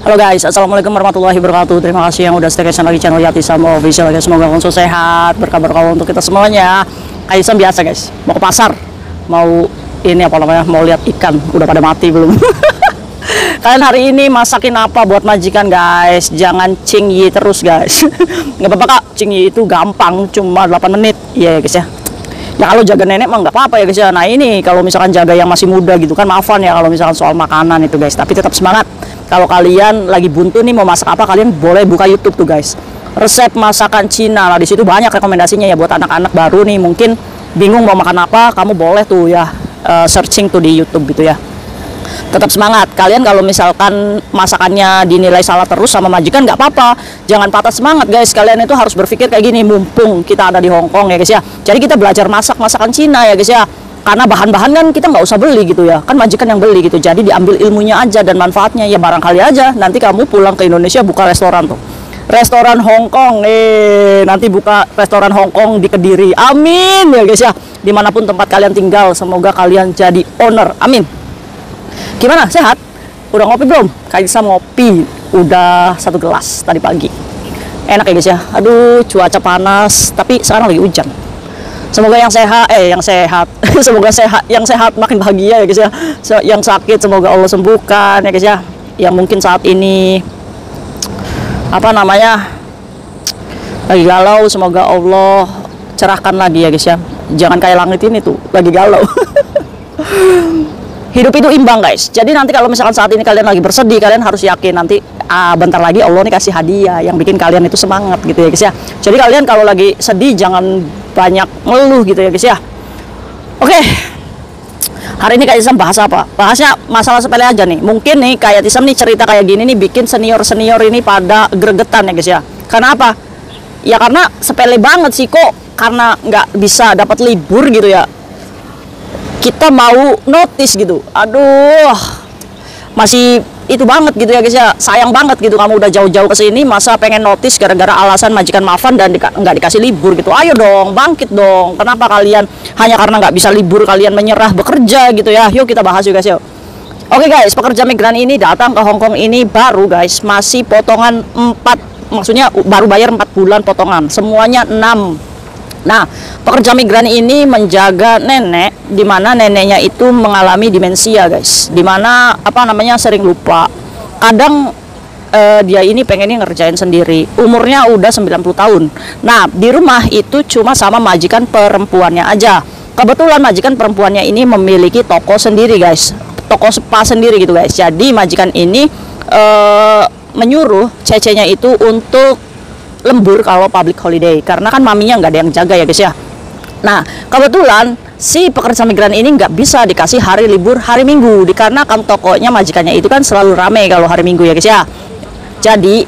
Halo guys, assalamualaikum warahmatullahi wabarakatuh. Terima kasih yang udah stay channel Yati Sama Official guys. Semoga kalian sehat, berkabar kawan untuk kita semuanya. Kayak Sam biasa guys, mau ke pasar, mau ini apa namanya, mau lihat ikan. Udah pada mati belum? Kalian hari ini masakin apa buat majikan guys? Jangan cingyi terus guys. Nggak apa-apa kak, cingyi itu gampang, cuma 8 menit. Iya guys ya. Ya kalau jaga nenek mah nggak apa-apa ya guys ya. Nah ini kalau misalkan jaga yang masih muda gitu kan, maafan ya kalau misalkan soal makanan itu guys. Tapi tetap semangat. Kalau kalian lagi buntu nih mau masak apa, kalian boleh buka YouTube tuh guys. Resep masakan Cina lah, di situ banyak rekomendasinya ya buat anak-anak baru nih. Mungkin bingung mau makan apa, kamu boleh tuh ya searching tuh di YouTube gitu ya. Tetap semangat. Kalian kalau misalkan masakannya dinilai salah terus sama majikan nggak apa-apa. Jangan patah semangat guys. Kalian itu harus berpikir kayak gini, mumpung kita ada di Hong Kong ya guys ya. Jadi kita belajar masak masakan Cina ya guys ya. Karena bahan-bahan kan kita nggak usah beli gitu ya, kan majikan yang beli gitu. Jadi diambil ilmunya aja dan manfaatnya ya, barangkali aja nanti kamu pulang ke Indonesia buka restoran tuh, restoran Hong Kong nanti buka restoran Hong Kong di Kediri, amin ya guys ya. Dimanapun tempat kalian tinggal, semoga kalian jadi owner, amin. Gimana, sehat? Udah ngopi belum? Kayak Sam ngopi udah 1 gelas tadi pagi, enak ya guys ya. Aduh cuaca panas tapi sekarang lagi hujan. Semoga yang sehat, semoga yang sehat makin bahagia ya guys ya. Yang sakit semoga Allah sembuhkan ya guys ya. Yang mungkin saat ini apa namanya lagi galau, semoga Allah cerahkan lagi ya guys ya. Jangan kayak langit ini tuh lagi galau. Hidup itu imbang guys. Jadi nanti kalau misalkan saat ini kalian lagi bersedih, kalian harus yakin nanti bentar lagi Allah nih kasih hadiah yang bikin kalian itu semangat gitu ya guys ya. Jadi kalian kalau lagi sedih jangan banyak ngeluh gitu ya guys ya. Oke. Hari ini Kak Isam bahas apa? Bahasnya masalah sepele aja nih. Mungkin nih kayak Isam nih cerita kayak gini nih bikin senior-senior ini pada gregetan ya guys ya. Karena apa? Ya karena sepele banget sih kok, karena nggak bisa dapat libur gitu ya. Kita mau notice gitu, aduh masih itu banget gitu ya guys ya, sayang banget gitu kamu udah jauh-jauh ke sini masa pengen notice gara-gara alasan majikan maafan dan nggak dikasih libur gitu. Ayo dong, bangkit dong. Kenapa kalian hanya karena nggak bisa libur kalian menyerah bekerja gitu ya? Yuk kita bahas yuk guys yuk. Oke guys, pekerja migran ini datang ke Hong Kong ini baru guys, masih potongan 4, maksudnya baru bayar 4 bulan potongan, semuanya 6. Nah, pekerja migran ini menjaga nenek, dimana neneknya itu mengalami demensia guys, dimana apa namanya sering lupa. Kadang dia ini pengennya ngerjain sendiri, umurnya udah 90 tahun. Nah, di rumah itu cuma sama majikan perempuannya aja. Kebetulan majikan perempuannya ini memiliki toko sendiri guys, toko spa sendiri gitu guys. Jadi majikan ini menyuruh cecenya itu untuk lembur kalau public holiday, karena kan maminya nggak ada yang jaga ya guys ya. Nah kebetulan si pekerja migran ini nggak bisa dikasih hari libur hari Minggu, dikarenakan tokonya majikannya itu kan selalu rame kalau hari Minggu ya guys ya. Jadi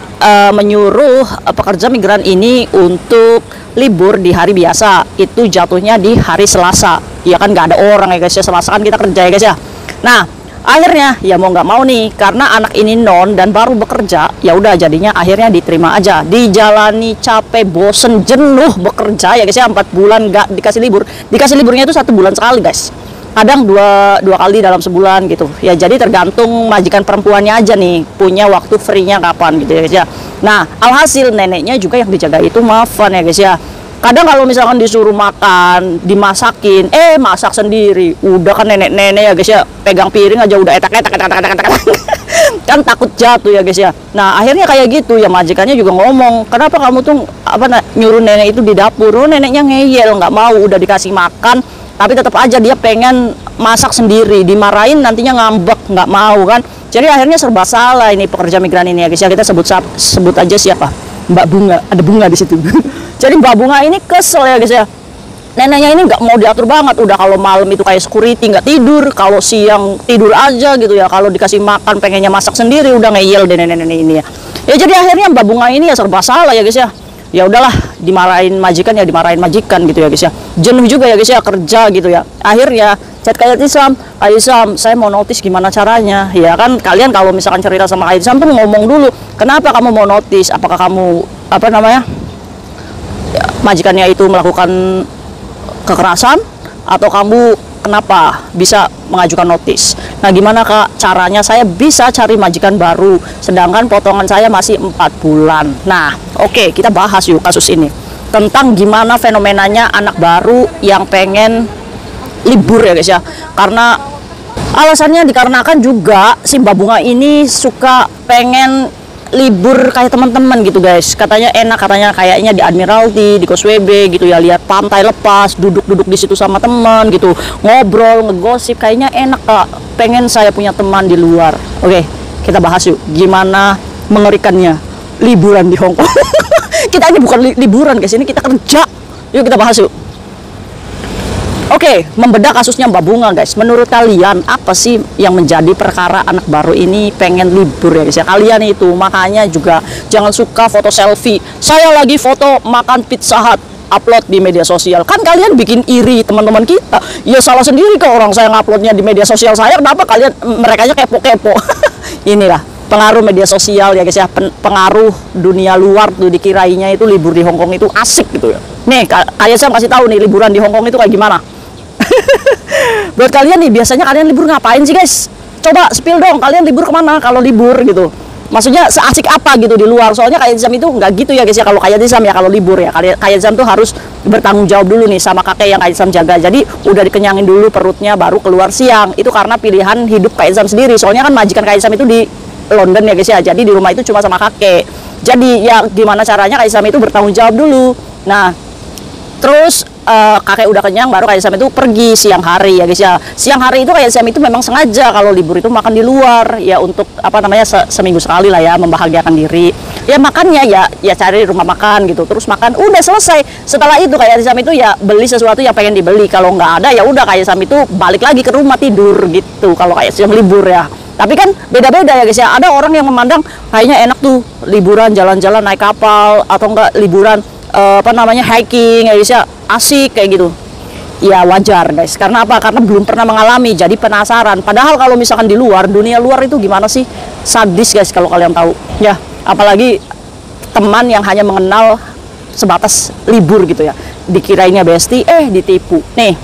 menyuruh pekerja migran ini untuk libur di hari biasa, itu jatuhnya di hari Selasa. Ya kan nggak ada orang ya guys ya, Selasa kan kita kerja ya guys ya. Nah akhirnya ya mau nggak mau nih, karena anak ini non dan baru bekerja, ya udah jadinya akhirnya diterima aja, dijalani capek, bosen, jenuh bekerja ya guys ya. 4 bulan nggak dikasih libur, dikasih liburnya itu 1 bulan sekali guys, kadang dua kali dalam sebulan gitu ya. Jadi tergantung majikan perempuannya aja nih punya waktu free-nya kapan gitu ya guys ya. Nah alhasil neneknya juga yang dijaga itu maafan ya guys ya. Kadang kalau misalkan disuruh makan, dimasakin, masak sendiri. Udah kan nenek-nenek ya guys ya, pegang piring aja udah etak-etak kan takut jatuh ya guys ya. Nah akhirnya kayak gitu ya, majikannya juga ngomong, kenapa kamu tuh nyuruh nenek itu di dapur? Oh, neneknya ngeyel, nggak mau, udah dikasih makan tapi tetap aja dia pengen masak sendiri, dimarahin nantinya ngambek, nggak mau kan. Jadi akhirnya serba salah ini pekerja migran ini ya guys ya. Kita sebut aja siapa, Mbak Bunga, ada bunga di situ. Jadi Mbak Bunga ini kesel ya guys ya. Neneknya ini nggak mau diatur banget, udah kalau malam itu kayak security nggak tidur, kalau siang tidur aja gitu ya. Kalau dikasih makan pengennya masak sendiri, udah ngeyel deh nenek-nenek ini ya. Ya jadi akhirnya Mbak Bunga ini ya serba salah ya guys ya. Ya udahlah, dimarahin majikan ya dimarahin majikan gitu ya guys ya. Jenuh juga ya guys ya kerja gitu ya. Akhirnya chat kayak Isam, saya mau notice gimana caranya. Ya kan kalian kalau misalkan cerita sama Isam tuh ngomong dulu, kenapa kamu mau notice? Apakah kamu apa namanya? Ya, majikannya itu melakukan kekerasan, atau kamu kenapa bisa mengajukan notis. Nah, gimana Kak caranya saya bisa cari majikan baru sedangkan potongan saya masih 4 bulan. Nah, oke, kita bahas yuk kasus ini. Tentang gimana fenomenanya anak baru yang pengen libur ya guys ya. Karena alasannya dikarenakan juga si Mbak Bunga ini suka pengen libur kayak teman-teman gitu guys. Katanya enak, katanya kayaknya di Admiralty, di Causeway Bay gitu ya, lihat pantai lepas, duduk-duduk di situ sama teman gitu, ngobrol, ngegosip, kayaknya enak Kak. Pengen saya punya teman di luar. Oke, kita bahas yuk gimana mengerikannya liburan di Hong Kong. Kita ini bukan liburan guys, ini kita kerja. Yuk kita bahas yuk. Oke, membedah kasusnya Mbak Bunga guys. Menurut kalian apa sih yang menjadi perkara anak baru ini pengen libur ya guys ya? Kalian itu makanya juga jangan suka foto selfie. Saya lagi foto makan Pizza Hut, upload di media sosial. Kan kalian bikin iri teman-teman kita. Ya salah sendiri ke orang saya nguploadnya di media sosial saya. Kenapa kalian merekanya kepo-kepo? Inilah pengaruh media sosial ya guys ya. Pengaruh dunia luar tuh dikirainya itu libur di Hong Kong itu asik gitu ya. Nih, kalian saya kasih tahu nih liburan di Hong Kong itu kayak gimana. Buat kalian nih, biasanya kalian libur ngapain sih guys? Coba spill dong, kalian libur kemana kalau libur gitu? Maksudnya seasik apa gitu di luar? Soalnya kayak Zam itu nggak gitu ya guys ya. Kalau kayak Zam ya kalau libur ya, kayak Zam tuh harus bertanggung jawab dulu nih sama kakek yang kayak Zam jaga. Jadi udah dikenyangin dulu perutnya baru keluar siang. Itu karena pilihan hidup kayak Zam sendiri. Soalnya kan majikan kayak Zam itu di London ya guys ya. Jadi di rumah itu cuma sama kakek. Jadi ya gimana caranya kayak Zam itu bertanggung jawab dulu. Nah, terus kakek udah kenyang baru kayak Sam itu pergi siang hari ya guys ya. Siang hari itu kayak Sam itu memang sengaja kalau libur itu makan di luar ya, untuk apa namanya seminggu sekali lah ya, membahagiakan diri. Ya makannya ya cari rumah makan gitu, terus makan udah selesai. Setelah itu kayak Sam itu ya beli sesuatu yang pengen dibeli. Kalau nggak ada ya udah kayak Sam itu balik lagi ke rumah tidur gitu. Kalau kayak Sam libur ya. Tapi kan beda-beda ya guys ya. Ada orang yang memandang kayaknya enak tuh liburan jalan-jalan naik kapal atau enggak liburan apa namanya hiking ya guys ya, asik kayak gitu. Ya wajar guys, karena apa? Karena belum pernah mengalami, jadi penasaran. Padahal kalau misalkan di luar, dunia luar itu gimana sih, sadis guys kalau kalian tahu ya. Apalagi teman yang hanya mengenal sebatas libur gitu ya, dikirainnya bestie, ditipu. Nih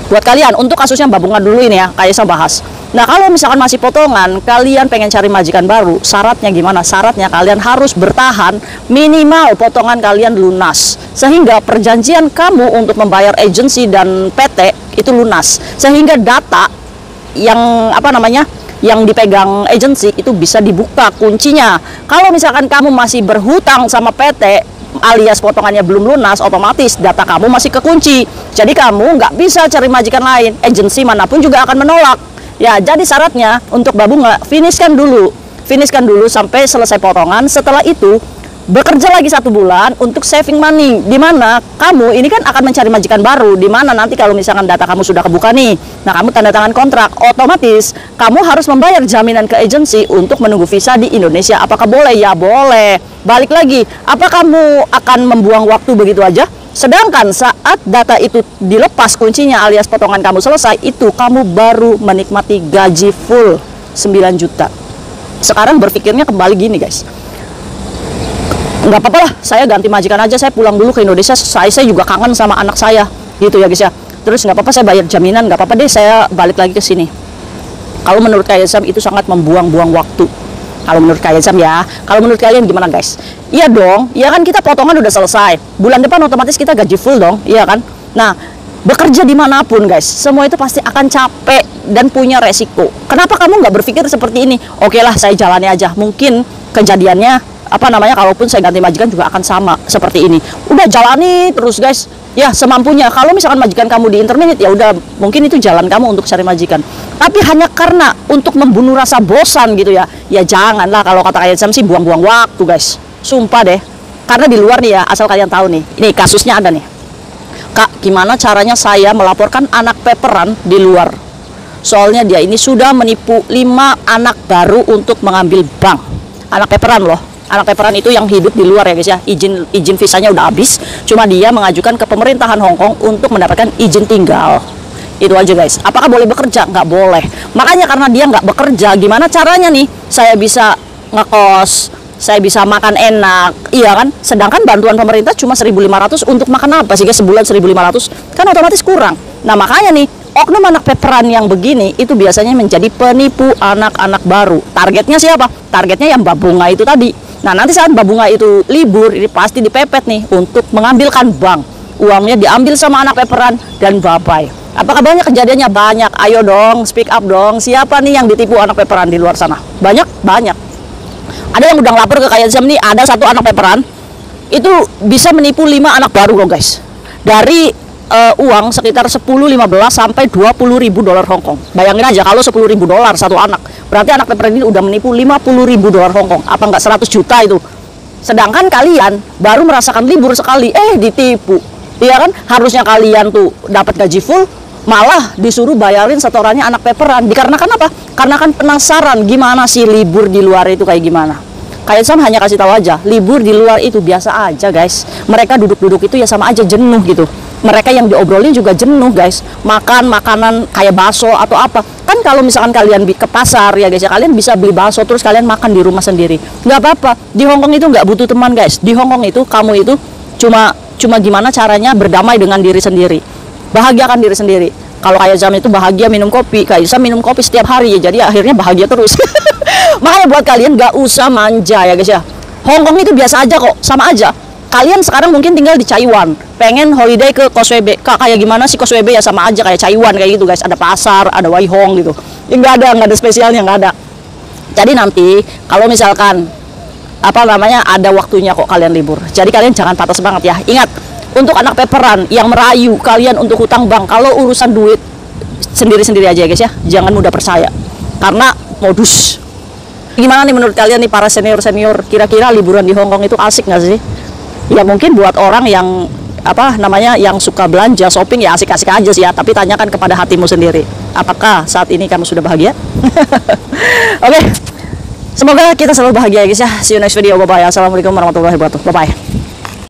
buat kalian, untuk kasusnya Mbak Bunga dulu ini ya, kayak saya bahas. Nah, kalau misalkan masih potongan, kalian pengen cari majikan baru, syaratnya gimana? Syaratnya kalian harus bertahan minimal potongan kalian lunas, sehingga perjanjian kamu untuk membayar agensi dan PT itu lunas, sehingga data yang apa namanya yang dipegang agensi itu bisa dibuka kuncinya. Kalau misalkan kamu masih berhutang sama PT alias potongannya belum lunas, otomatis data kamu masih kekunci. Jadi kamu nggak bisa cari majikan lain, agensi manapun juga akan menolak. Ya, jadi syaratnya untuk Mbak Bunga, finishkan dulu sampai selesai potongan. Setelah itu bekerja lagi 1 bulan untuk saving money, dimana kamu ini kan akan mencari majikan baru, dimana nanti kalau misalkan data kamu sudah kebuka nih, nah kamu tanda tangan kontrak, otomatis kamu harus membayar jaminan ke agensi untuk menunggu visa di Indonesia. Apakah boleh? Ya boleh. Balik lagi, apa kamu akan membuang waktu begitu aja? Sedangkan saat data itu dilepas kuncinya alias potongan kamu selesai, itu kamu baru menikmati gaji full 9 juta. Sekarang berpikirnya kembali gini guys, nggak apa-apa lah, saya ganti majikan aja, saya pulang dulu ke Indonesia, saya juga kangen sama anak saya gitu ya guys ya. Terus nggak apa-apa saya bayar jaminan, nggak apa-apa deh saya balik lagi ke sini. Kalau menurut kalian itu sangat membuang-buang waktu. Kalau menurut kalian ya, kalau menurut kalian gimana guys? Iya dong, iya kan, kita potongan udah selesai, bulan depan otomatis kita gaji full dong, iya kan? Nah, bekerja dimanapun guys, semua itu pasti akan capek dan punya resiko. Kenapa kamu nggak berpikir seperti ini? Oke lah, saya jalani aja, mungkin kejadiannya apa namanya, kalaupun saya ganti majikan juga akan sama seperti ini. Udah jalani terus guys, ya semampunya. Kalau misalkan majikan kamu di internet, ya udah, mungkin itu jalan kamu untuk cari majikan. Tapi hanya karena untuk membunuh rasa bosan gitu ya, ya janganlah. Kalau kata kalian sih buang-buang waktu guys, sumpah deh. Karena di luar nih ya, asal kalian tahu nih, ini kasusnya ada nih. Kak, gimana caranya saya melaporkan anak peperan di luar? Soalnya dia ini sudah menipu 5 anak baru untuk mengambil bank. Anak peperan loh. Anak peperan itu yang hidup di luar ya guys ya, izin visanya udah habis, cuma dia mengajukan ke pemerintahan Hong Kong untuk mendapatkan izin tinggal. Itu aja guys. Apakah boleh bekerja? Nggak boleh. Makanya karena dia nggak bekerja, gimana caranya nih saya bisa ngekos, saya bisa makan enak, iya kan? Sedangkan bantuan pemerintah cuma 1.500, untuk makan apa sih guys sebulan 1.500? Kan otomatis kurang. Nah makanya nih, oknum anak peperan yang begini itu biasanya menjadi penipu anak-anak baru. Targetnya siapa? Targetnya yang Mbak Bunga itu tadi. Nah, nanti saat Mbak Bunga itu libur, ini pasti dipepet nih untuk mengambilkan bank. Uangnya diambil sama anak peperan dan bye-bye. Apakah banyak kejadiannya? Banyak. Ayo dong, speak up dong. Siapa nih yang ditipu anak peperan di luar sana? Banyak, banyak. Ada yang udah lapor ke Kak Yazam nih, ada satu anak peperan itu bisa menipu 5 anak baru loh guys. Dari uang sekitar 10, 15 sampai 20 ribu dolar Hongkong. Bayangin aja kalau 10 ribu dolar satu anak, berarti anak peperan ini udah menipu 50 ribu dolar Hongkong. Apa nggak 100 juta itu? Sedangkan kalian baru merasakan libur sekali, ditipu. Iya kan? Harusnya kalian tuh dapat gaji full, malah disuruh bayarin setorannya anak peperan. Dikarenakan apa? Karena kan penasaran gimana sih libur di luar itu kayak gimana. Kayak Sam hanya kasih tahu aja, libur di luar itu biasa aja guys. Mereka duduk-duduk itu ya sama aja jenuh gitu. Mereka yang diobrolin juga jenuh guys. Makan makanan kayak bakso atau apa. Kan kalau misalkan kalian ke pasar ya guys ya, kalian bisa beli bakso terus kalian makan di rumah sendiri. Nggak apa-apa. Di Hongkong itu nggak butuh teman guys. Di Hongkong itu kamu itu cuma gimana caranya berdamai dengan diri sendiri. Bahagiakan diri sendiri. Kalau kayak Zam itu bahagia minum kopi, kayak Zam minum kopi setiap hari ya, jadi akhirnya bahagia terus. Makanya buat kalian nggak usah manja ya guys ya. Hongkong itu biasa aja kok, sama aja. Kalian sekarang mungkin tinggal di Taiwan, pengen holiday ke Causeway Bay. Kak, kayak gimana sih Causeway Bay? Ya sama aja kayak Taiwan kayak gitu guys. Ada pasar, ada Waihong gitu. Ya nggak ada spesialnya, nggak ada. Jadi nanti kalau misalkan apa namanya ada waktunya kok kalian libur. Jadi kalian jangan patah semangat ya. Ingat, untuk anak peperan yang merayu kalian untuk hutang bank, kalau urusan duit sendiri-sendiri aja ya guys ya. Jangan mudah percaya. Karena modus. Gimana nih menurut kalian nih para senior-senior, kira-kira liburan di Hongkong itu asik nggak sih? Ya mungkin buat orang yang apa namanya yang suka belanja shopping ya asik-asik aja sih ya, tapi tanyakan kepada hatimu sendiri, apakah saat ini kamu sudah bahagia? Oke, semoga kita selalu bahagia ya guys ya. See you next video, bye bye. Assalamualaikum warahmatullahi wabarakatuh, bye bye.